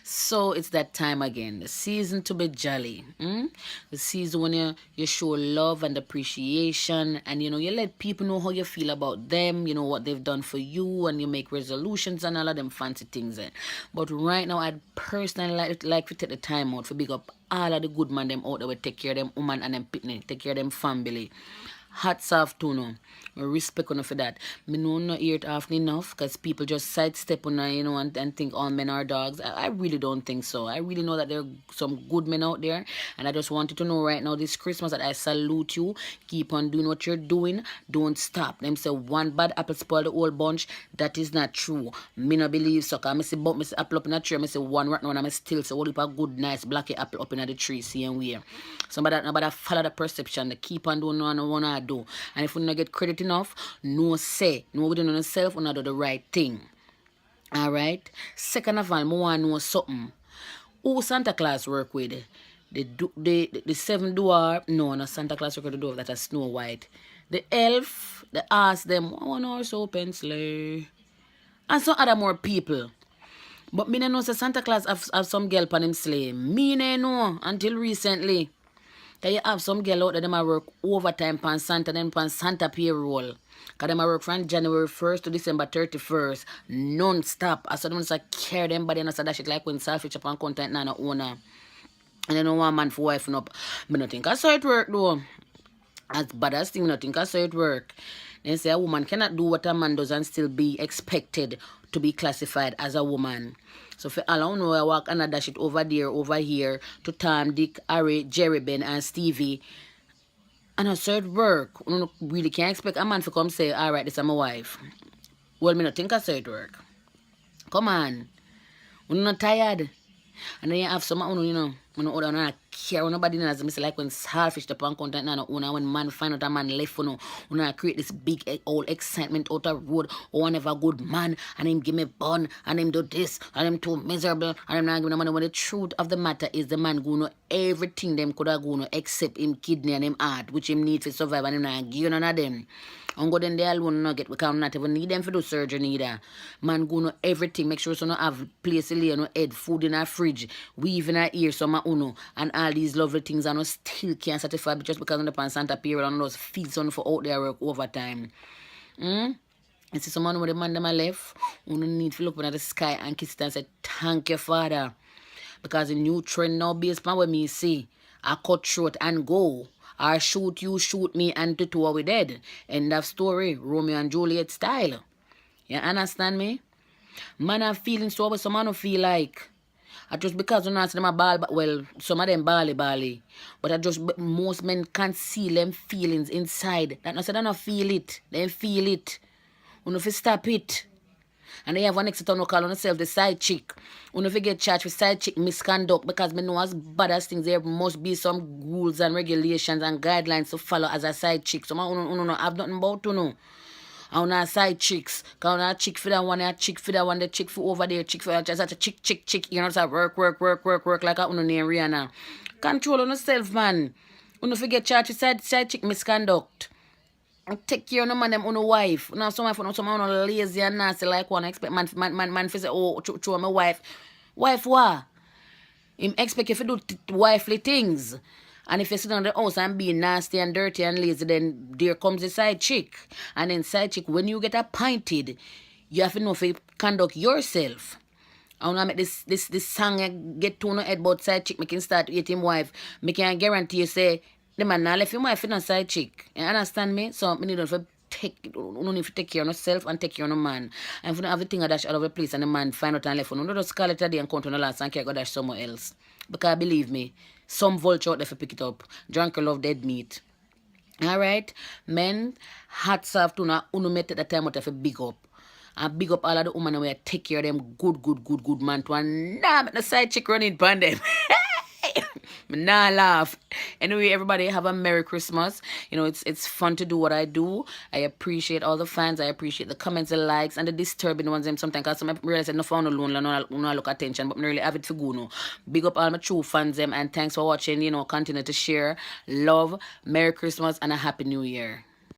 So it's that time again, the season to be jolly. The season when you show love and appreciation, and you let people know how you feel about them, what they've done for you, and you make resolutions and all of them fancy things. But right now, I'd personally like to take the time out for big up all of the good man them out there will take care of them woman and them picnic, take care of them family. Hats off to no. I respect on for that. Me know not hear it often enough because people just sidestep on and think all men are dogs. I really don't think so. I really know that there are some good men out there, and I just wanted to know right now this Christmas that I salute you. Keep on doing what you're doing. Don't stop. Them say one bad apple spoil the whole bunch. That is not true. Me no believe so. Cause me see apple up in a tree. Me see one rotten one. I still say what if a good nice blacky apple up in the tree. See and where. Somebody follow the perception. They keep on doing what I wanna do. And if we don't get credit enough, no say. No within yourself, we not do the right thing. Alright? Second of all, I want to know something. Who Santa Claus work with? The seven dwarf, no Santa Claus work with the dwarf that are Snow White. The elf, they ask them, one horse open sleigh. And some other more people. But me no know say Santa Claus have some girl on him sleigh. Me no know until recently. Can you have some girl out there them a work overtime pan Santa, then pan Santa payroll. Cause them a work from January 1st to December 31st. Non-stop. I saw them just carry them body and I said that shit like when selfish upon content now no owner. And then no one man for wife up. Me not think I saw it work though. As bad as thing, me not think I saw it work. They say a woman cannot do what a man does and still be expected to be classified as a woman. So for all I know, I walk and I dash it over there, over here, to Tom, Dick, Harry, Jerry, Ben, and Stevie. And I saw it work. You really can't expect a man to come say, all right, this is my wife. Well, me not think I saw it work. Come on. You're not tired. And then you have some, when you not care nobody knows. I say like when selfish the pan content now, when man find out a man left, create this big old excitement out of road, or whenever good man, and him give me bun, and him do this, and him too miserable, and him not giving money. When the truth of the matter is the man go know everything them could have gone except him kidney and him heart, which him need to survive, and him not give none of them. And go then they alone not get because not even need them for do surgery neither. Man go know everything. Make sure so no have place to lay no head, food in a fridge, weave in a ear, some uno, and all these lovely things and no still can't satisfy just because on the pan Santa period and those feeds on for out there work overtime. You see someone with the man them left, who need to look up at the sky and kiss it and say, thank you, Father. Because the new trend now based on what me see, I cut short and go. Or shoot you, shoot me, and to two are we dead. End of story. Romeo and Juliet style. You understand me? Man have feelings so what some man don't feel like. I just because you not see them a ball, but well, some of them bally. But I just most men can't see them feelings inside. That not say they don't feel it. They feel it. You know if you stop it. And they have one next to no call on themselves the side chick. When if you get charged with side chick misconduct, because me know as bad as things, there must be some rules and regulations and guidelines to follow as a side chick. So I don't have nothing about to know. I want a side chicks. Because I chick for that one, a chick for that one, the chick for over there, chick for that, just a chick. You know, it's a work like a name Rihanna. Control on yourself, man. When if you get charged with side chick misconduct. Take care of no man them on a wife. Now some wife some lazy and nasty like one expect man for say oh to my wife. Wife what? Him expect you to do wifely things. And if you sit on the house and be nasty and dirty and lazy, then there comes the side chick. And then side chick, when you get appointed, you have to know if you conduct yourself. I want to make this song get to no head about side chick, making start with him wife. Me can guarantee you say the man now left him wife in a side chick. You understand me? So me need to take care of yourself and take care of no man. And if you don't have the thing I dash all over the place and the man find out and left, you don't just call it a day and count on the last and can't go dash somewhere else. Because believe me, some vulture out there for pick it up. Drunk love dead meat. Alright? Men, hats off to now uno make the time out there for big up. And big up all of the women where take care of them good man to and nah make the side chick running upon them. Nah laugh. Anyway, everybody have a Merry Christmas. You know, it's fun to do what I do. I appreciate all the fans. I appreciate the comments, the likes, and the disturbing ones. Them sometimes because I realize I no found alone, no look attention, but I really have it for good. No. Big up all my true fans them, and thanks for watching. You know, continue to share. Love, Merry Christmas, and a Happy New Year.